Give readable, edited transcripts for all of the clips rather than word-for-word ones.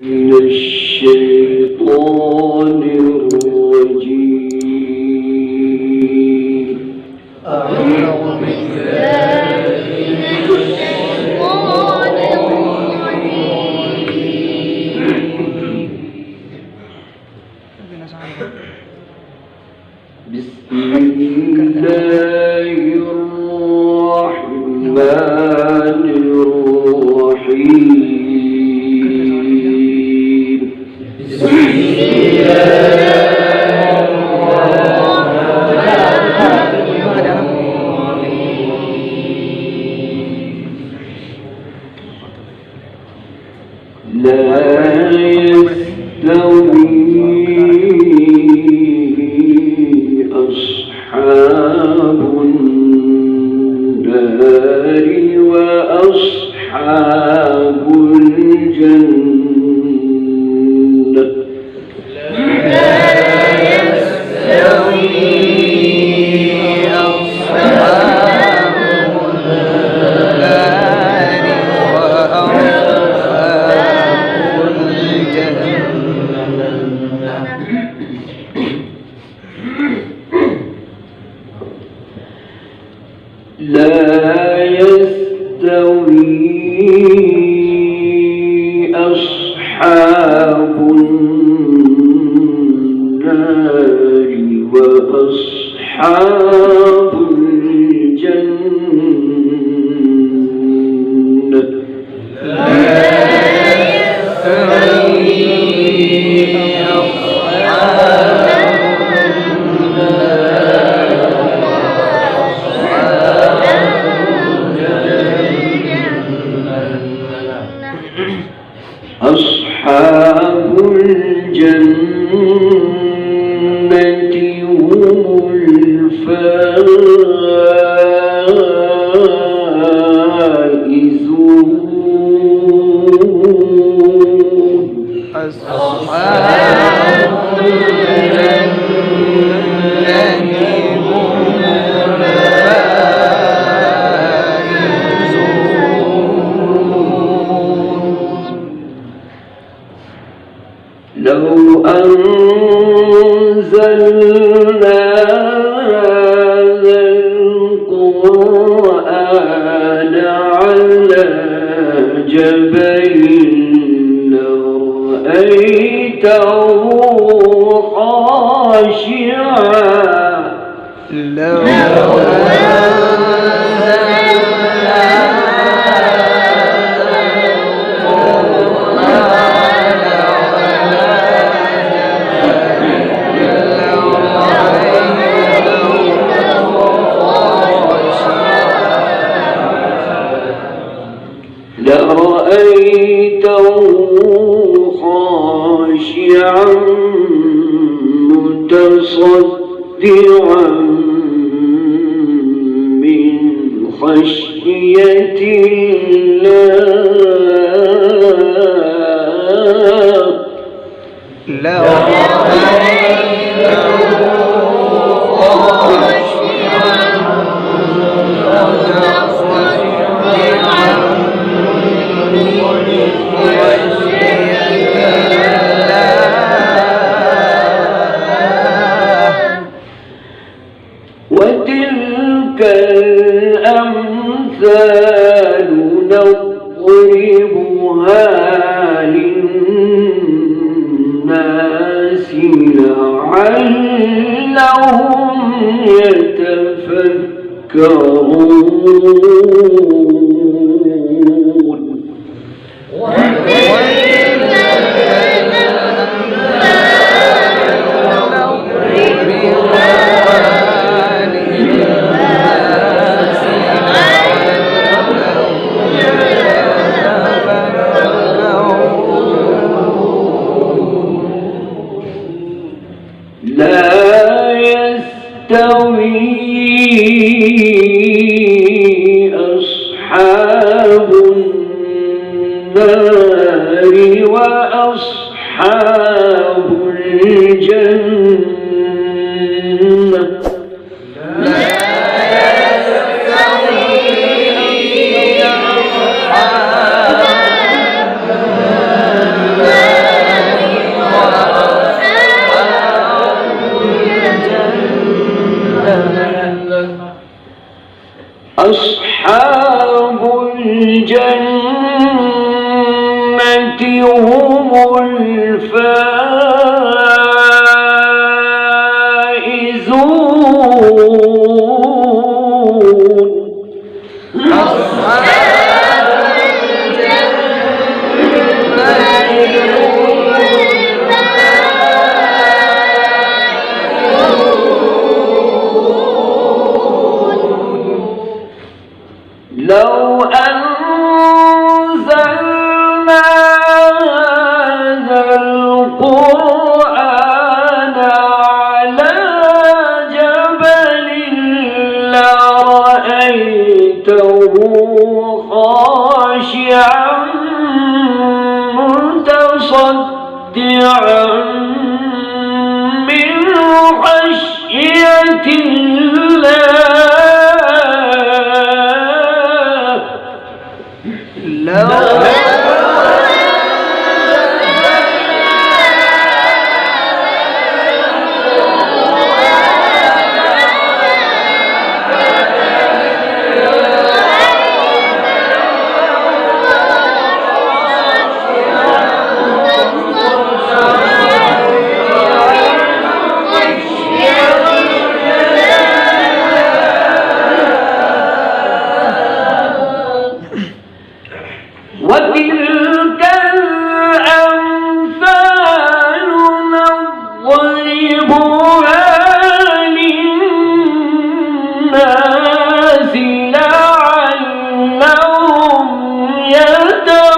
من الشيطان الرجيم. أعوذ بالله من الشيطان الرجيم. بسم الله الرحمن الرحيم. لا يستوي أصحاب النار وأصحاب الجنة. لا يستوي أصحاب النار وأصحاب الجنة. لا يستوي أصحاب النار وأصحاب الجنة. لا يستوي أصحاب الجنة هم الفائزون. أصحاب الجنة هم الفائزون. لو أنزلنا هذا القرآن على جبل لرأيته خاشعا. لو لرأيته خاشعا متصدعا من خشية الله. وتلك الأمثال نضربها للناس لعلهم يتفكرون. لا يستوي أصحاب النار وأصحاب الجنة. لا يستوي أصحاب النار لو أنزلنا هذا القرآن على جبل لرأيته خاشعا متصدعا من خشية الله. وتلك الأمثال نضربها للناس لعلهم يتفكرون.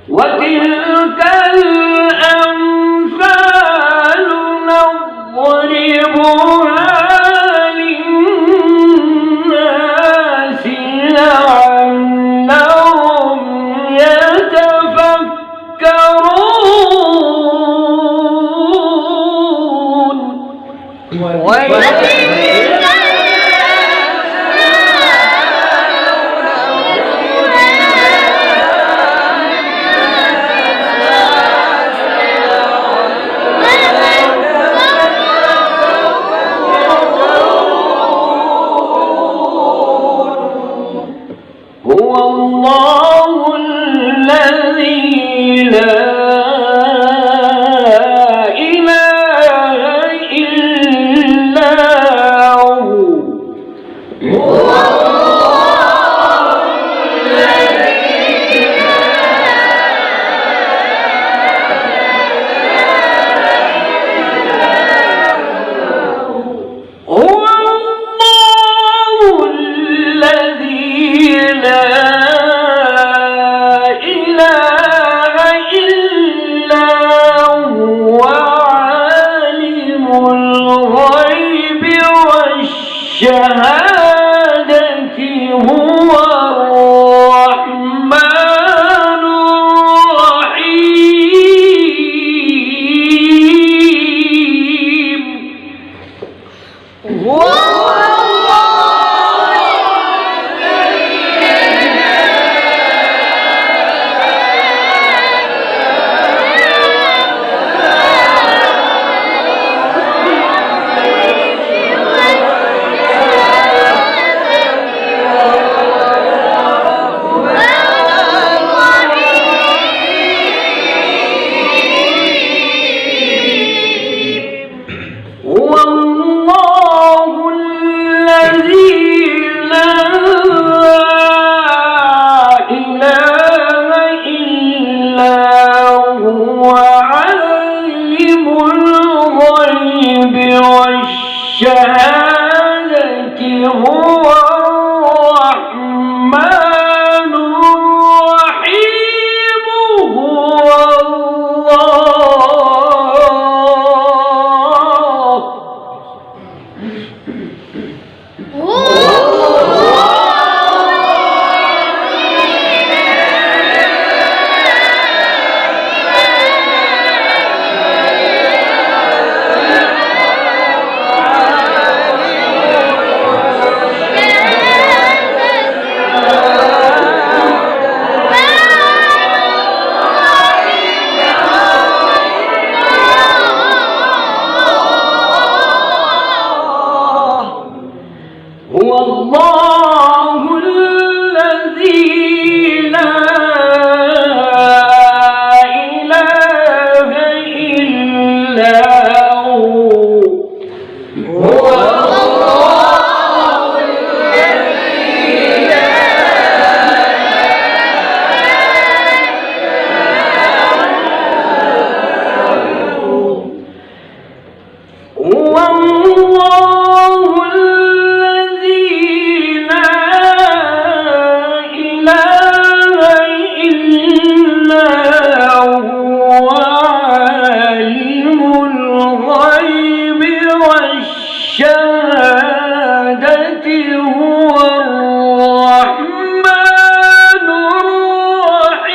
وتلك الأمثال نضربها للناس لعلهم يتفكرون. هو الله الذي لا إله إلا هو الله الذي لا إله إلا هو عالم الغيب والشهادة هو الرحمن الرحيم.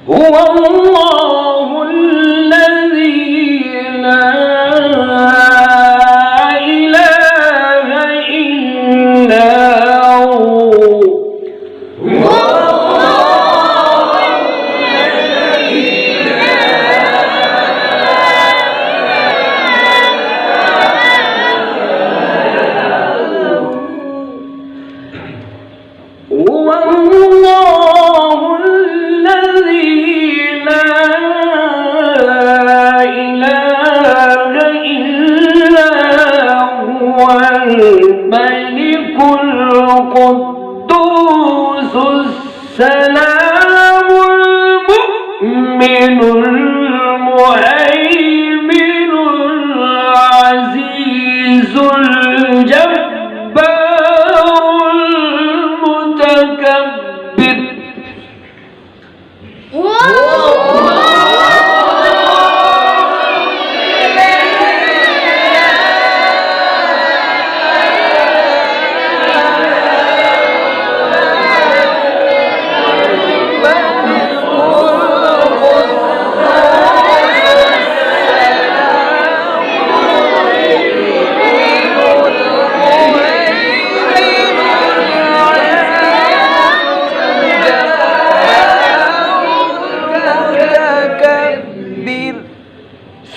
هو الله الذي لا إله إلا هو. هو الله الذي لا إله إلا هو الملك القدوس السلام المؤمن المهيمن العزيز الجبار المتكبر.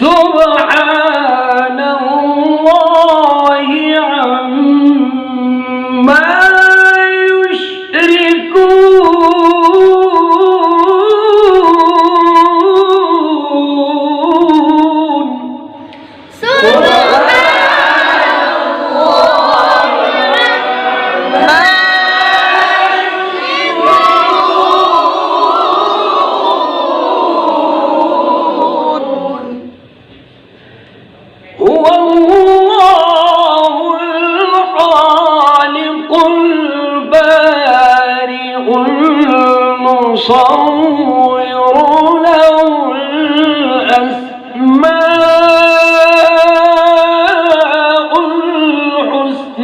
سبحان الله عما يشركون. هو الله الخالق البارئ المصور له الأسماء الحسنى.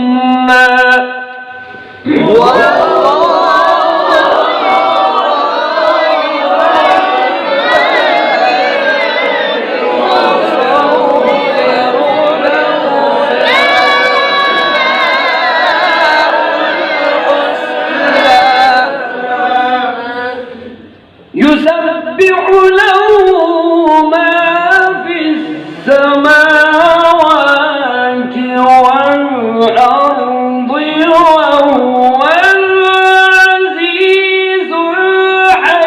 يسبح له ما في السماوات والأرض وهو العزيز الحكيم.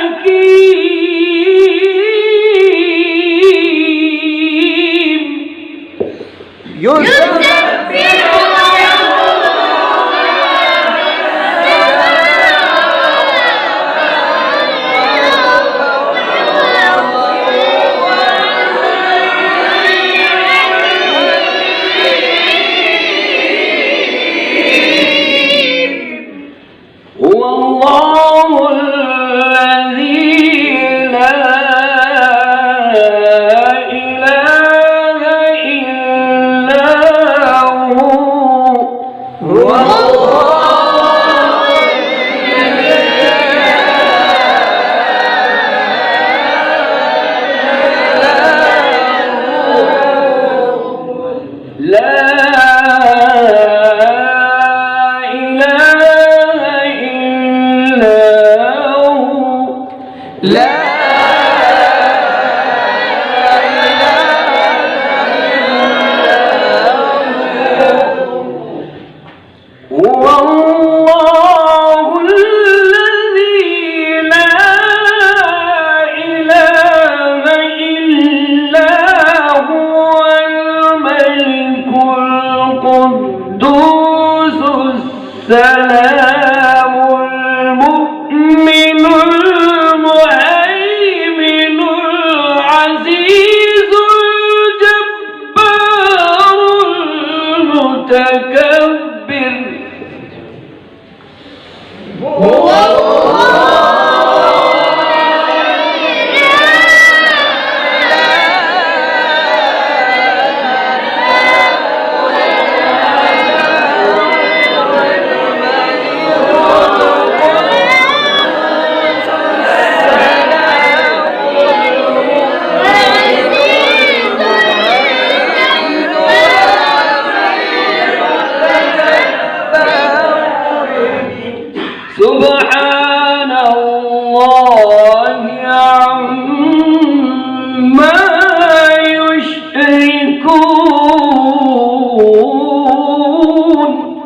هو الله الذي لا إله إلا السلام المؤمن المهيمن العزيز الجبار المتكبر هو سبحان الله عما يشركون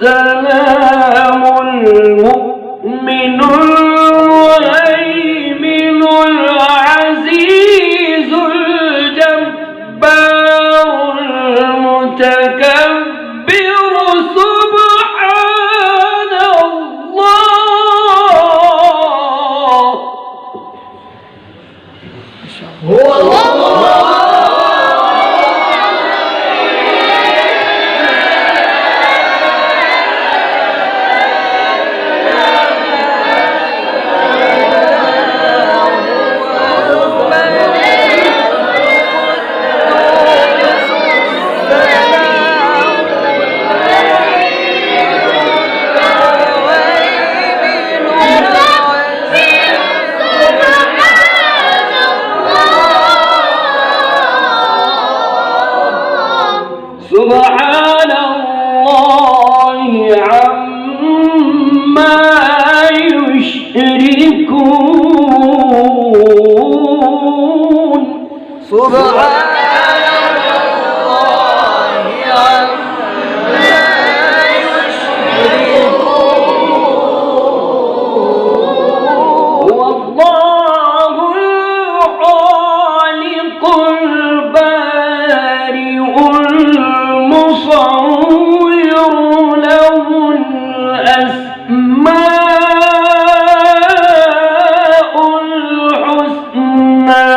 السلام المؤمن المهيمن العزيز الجبار المتكبر سبحان الله هو الله سبحان الله عما يشركون سبحان الله عما يشركون هو الله الخالق البارئ المصور له الأسماء الحسنى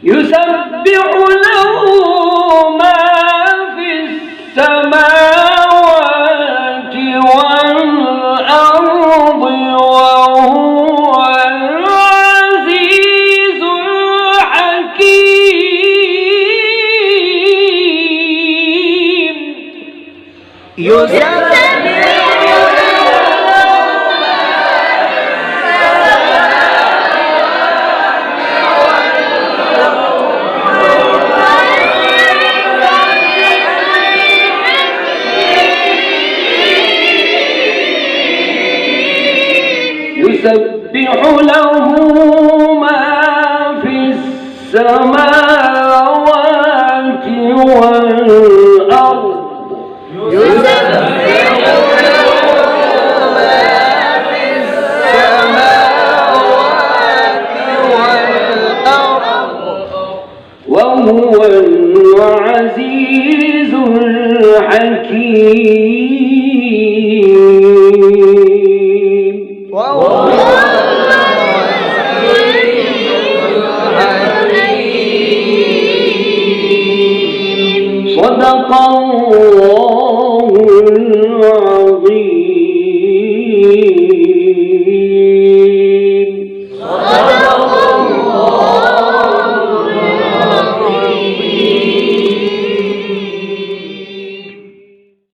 يسبح له ما في السماوات والأرض وهو العزيز الحكيم يسبح له ما في السماوات والأرض وهو العزيز الحكيم صدق الله العظيم.